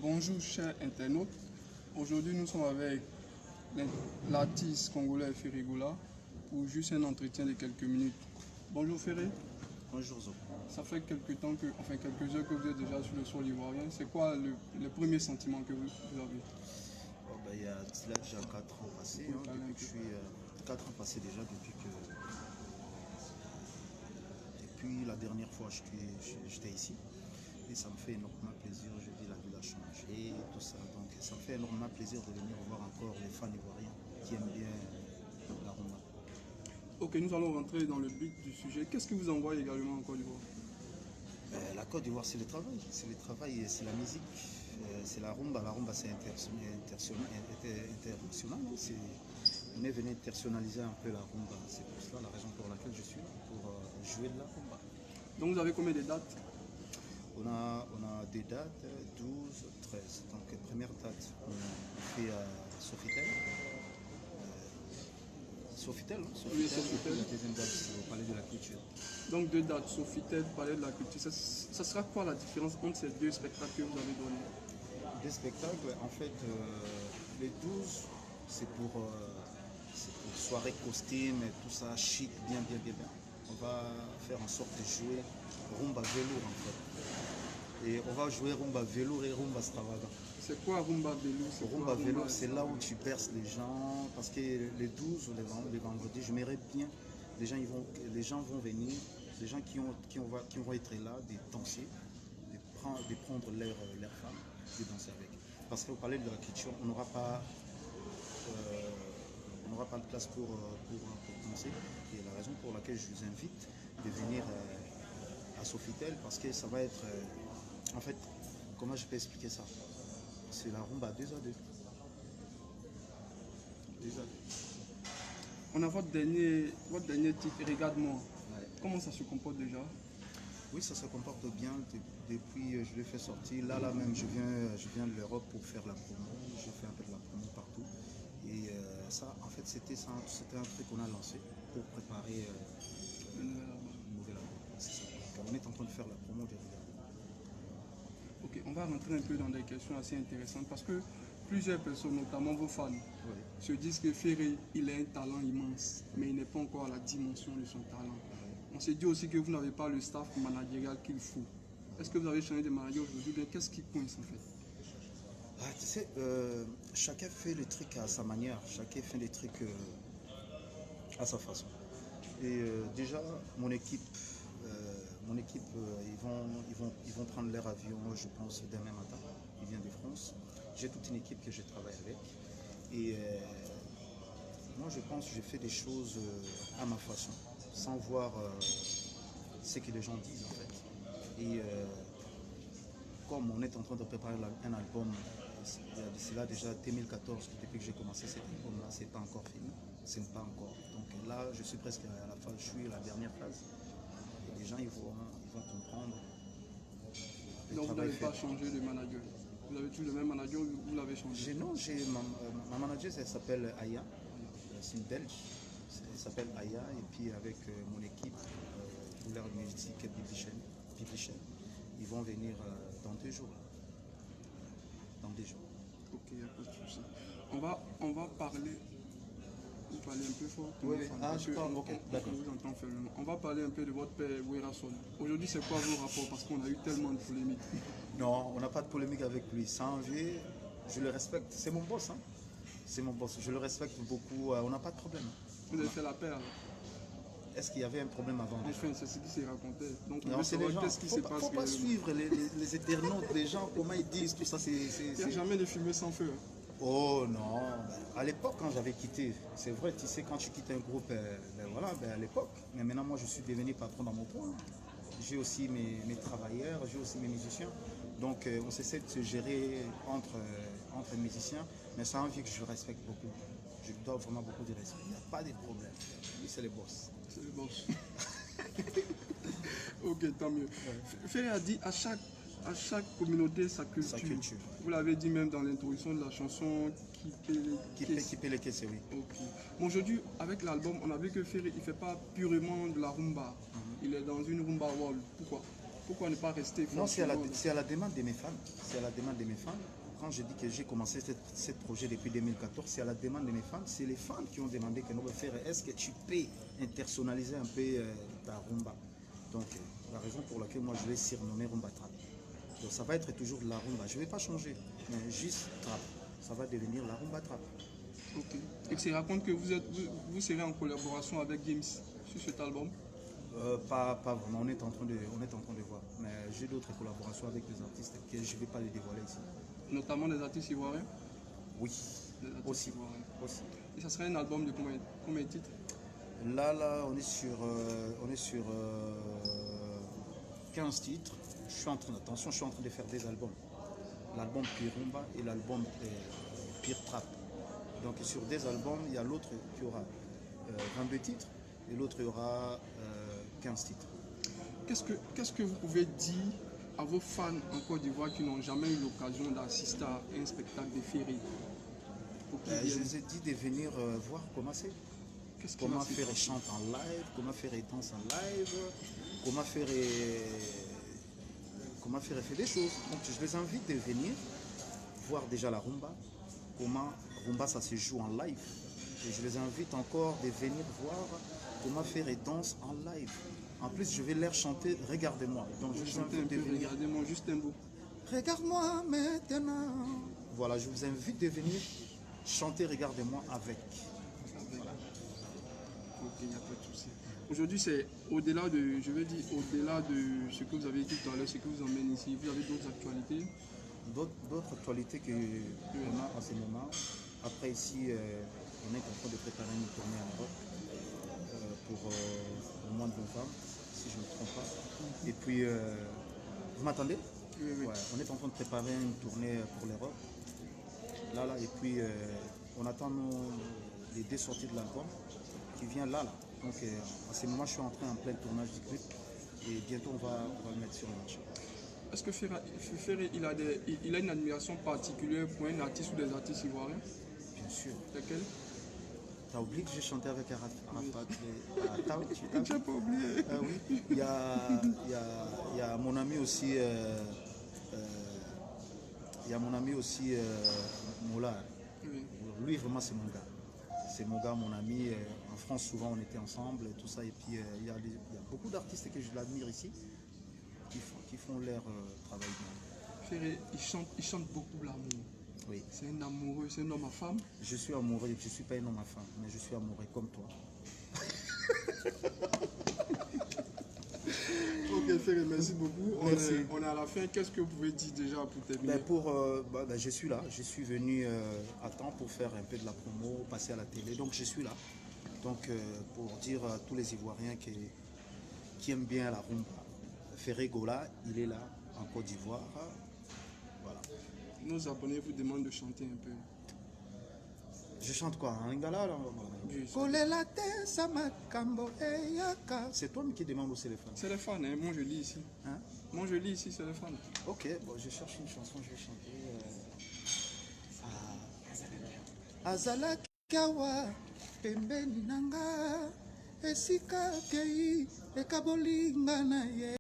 Bonjour chers internautes, aujourd'hui nous sommes avec l'artiste congolais Ferry Goula pour juste un entretien de quelques minutes. Bonjour Ferry. Bonjour Zo. Ça fait quelques temps que, quelques heures que vous êtes déjà sur le sol ivoirien. C'est quoi le premier sentiment que vous avez? Il y a déjà 4 ans passés, depuis que je suis 4 ans passés déjà depuis la dernière fois j'étais ici. Et ça me fait énormément plaisir, je dis la ville a changé, tout ça. Donc ça me fait énormément plaisir de venir voir encore les fans ivoiriens qui aiment bien la rumba. Ok, nous allons rentrer dans le but du sujet. Qu'est-ce que vous envoyez également en Côte d'Ivoire? La Côte d'Ivoire, c'est le travail. C'est le travail et c'est la musique. C'est la rumba. La rumba, c'est international. On est venu internationaliser un peu la rumba. C'est pour cela la raison pour laquelle je suis là, pour jouer de la rumba. Donc vous avez combien de dates? On a des dates, 12, 13. Donc, première date, on fait à Sofitel. Sofitel, hein? Oui, Sofitel. La deuxième date, c'est au Palais de la Culture. Donc 2 dates, Sofitel, Palais de la Culture. Ça sera quoi la différence entre ces 2 spectacles que vous avez donnés? Des spectacles, en fait, les 12, c'est pour soirée costume, tout ça, chic, bien. On va faire en sorte de jouer rumba velours en fait. Et on va jouer rumba velours et rumba extravagant. C'est quoi rumba velours? Rumba velours, c'est là où tu berces les gens, parce que les 12 ou les vendredis, j'aimerais bien, les gens vont venir, les gens qui vont être là, de danser, de prendre leurs femmes, de danser avec. Parce qu'au Palais de la Culture, on n'aura pas de place pour danser. Et la raison pour laquelle je vous invite de venir à Sofitel, parce que ça va être, en fait, comment je peux expliquer ça? C'est la rumba 2 à 2. On a votre dernier titre, Regarde-moi. Ouais. Comment ça se comporte déjà? Oui, ça se comporte bien. Depuis, je l'ai fait sortir. Là même, je viens de l'Europe pour faire la promo. J'ai fait un peu de la promo partout. Et ça, en fait, c'était un truc qu'on a lancé pour préparer une nouvelle album. C'est ça. On est en train de faire la promo de Regarde. Ok, on va rentrer un peu dans des questions assez intéressantes parce que plusieurs personnes, notamment vos fans, se disent que Ferry, il a un talent immense, mais il n'est pas encore à la dimension de son talent. On s'est dit aussi que vous n'avez pas le staff managérial qu'il faut. Est-ce que vous avez changé de manager aujourd'hui? Qu'est-ce qui coince en fait? Tu sais, chacun fait les trucs à sa manière, chacun fait les trucs à sa façon. Et déjà, mon équipe, ils vont prendre leur avion, je pense, demain matin. Ils viennent de France. J'ai toute une équipe que je travaille avec. Et moi, je pense que je fais des choses à ma façon, sans voir ce que les gens disent en fait. Et comme on est en train de préparer un album, c'est là déjà 2014, depuis que j'ai commencé cet album-là, c'est pas encore fini, ce n'est pas encore. Donc là, je suis presque à la phase, je suis à la dernière phase. Et les gens, ils vont comprendre. Donc vous n'avez pas changé de manager? Vous avez toujours le même manager ou vous l'avez changé? Non, ma manager, elle s'appelle Aya, c'est une Belge, elle s'appelle Aya, et puis avec mon équipe, leur musique Biblichen, ils vont venir dans 2 jours. Dans 2 jours. Ok, il n'y a pas de souci. On va parler. Vous parlez un peu fort. Oui. Je parle, ok, d'accord. On va parler un peu de votre père, Werason. Aujourd'hui, c'est quoi vos rapports? Parce qu'on a eu tellement de polémiques. Non, on n'a pas de polémique avec lui. Sans envie, je le respecte. C'est mon boss, hein. C'est mon boss. Je le respecte beaucoup. On n'a pas de problème. Vous avez fait la paix alors? Est-ce qu'il y avait un problème avant? Enfin, c'est ce qui s'est raconté. Donc, non, c'est les gens. Qu'est-ce qui se passe? Il ne faut pas suivre les internautes, les gens, comment ils disent tout ça. Il n'y a jamais de fumée sans feu. Oh non, à l'époque quand j'avais quitté, c'est vrai, tu sais, quand tu quittes un groupe, à l'époque, mais maintenant moi je suis devenu patron dans mon coin. J'ai aussi mes travailleurs, j'ai aussi mes musiciens. Donc on s'essaie de se gérer entre musiciens, mais ça a envie que je respecte beaucoup. Je lui dois vraiment beaucoup de respect. Il n'y a pas de problème. Lui, c'est le boss. C'est le boss. Ok, tant mieux. Ouais. Ferry a dit à chaque communauté sa culture. Vous l'avez dit même dans l'introduction de la chanson Qui paie les caisses, oui. Okay. Bon, aujourd'hui, avec l'album, on a vu que Ferry, il ne fait pas purement de la rumba. Il est dans une rumba world. Pourquoi? Pourquoi ne pas rester Non, c'est fort à la demande de mes fans. C'est à la demande de mes fans. Quand je dis que j'ai commencé ce projet depuis 2014, c'est à la demande de mes fans. C'est les fans qui ont demandé que nous le faire. Est-ce que tu peux intersonnaliser un peu ta rumba? Donc, la raison pour laquelle moi je vais surnommer Rumba Trap. Donc, ça va être toujours la rumba. Je ne vais pas changer, mais juste trap. Ça va devenir la Rumba Trap. Ok. Et c'est raconte que vous serez en collaboration avec Gims sur cet album. Pas vraiment, on est en train de voir. Mais j'ai d'autres collaborations avec des artistes que je ne vais pas les dévoiler ici. Notamment des artistes ivoiriens. Oui, Des artistes aussi. ivoiriens. Aussi. Et ça serait un album de combien de titres? Là, on est sur 15 titres. Je suis en train de faire des albums. L'album Pure Rumba et l'album Pure Trap. Donc sur des albums, il y a l'autre qui aura 22 titres et l'autre il y aura 15 titres. Qu'est-ce que vous pouvez dire à vos fans en Côte d'Ivoire qui n'ont jamais eu l'occasion d'assister à un spectacle de Ferry? Je les ai dit de venir voir comment c'est. Comment faire chante en live, comment faire danse en live, comment faire des choses. Donc je les invite de venir voir déjà la rumba, comment rumba ça se joue en live. Et je les invite encore de venir voir comment faire danse en live. En plus, je vais leur chanter Regardez-moi. Donc je les invite de venir. Regardez-moi juste un bout. Regarde-moi maintenant. Voilà, je vous invite de venir chanter Regardez-moi avec. Ok, il n'y a pas de souci. Aujourd'hui, c'est au-delà de, je veux dire, au-delà de ce que vous avez dit tout à l'heure, ce que vous emmène ici, vous avez d'autres actualités? D'autres actualités qu'on a en ce moment. Après ici, on est en train de préparer une tournée en Europe pour le mois de novembre, si je ne me trompe pas. Et puis, vous m'attendez? Oui, oui. Ouais, on est en train de préparer une tournée pour l'Europe. Là, et puis on attend les deux sorties de l'album qui vient là. Donc à ce moment, je suis en plein tournage du clip et bientôt on va le mettre sur le marché. Est-ce que Ferry, il a une admiration particulière pour un artiste ou des artistes ivoiriens? Bien sûr. Lesquels? T'as oublié que j'ai chanté avec Arafat? Tu n'as pas oublié. Oui. Il y a mon ami aussi. Il y a mon ami aussi, Moula. Oui. Lui, vraiment, c'est mon gars. C'est mon gars, mon ami. En France, souvent, on était ensemble et tout ça. Et puis, il y a beaucoup d'artistes que je l'admire ici qui font leur travail bien. Ferry, il chante beaucoup l'amour. Oui. C'est un amoureux, c'est un homme à femme. Je suis amoureux, je ne suis pas un homme à femme, mais je suis amoureux comme toi. Ok, Ferry, merci beaucoup. Merci. On est à la fin. Qu'est-ce que vous pouvez dire déjà pour terminer? Je suis là. Je suis venu à temps pour faire un peu de la promo, passer à la télé. Donc, je suis là. Donc, pour dire à tous les Ivoiriens qui aiment bien la rumba, Ferry Gola, il est là, en Côte d'Ivoire. Voilà. Nos abonnés vous demandent de chanter un peu. Je chante quoi? En lingala là? C'est toi qui demande où c'est les fans? C'est les fans, hein? Moi je lis ici. Hein? Moi je lis ici, c'est les fans. Ok, bon, je cherche une chanson, je vais chanter. Azalakawa pembeni nanga esika kei ekabolinga na ye.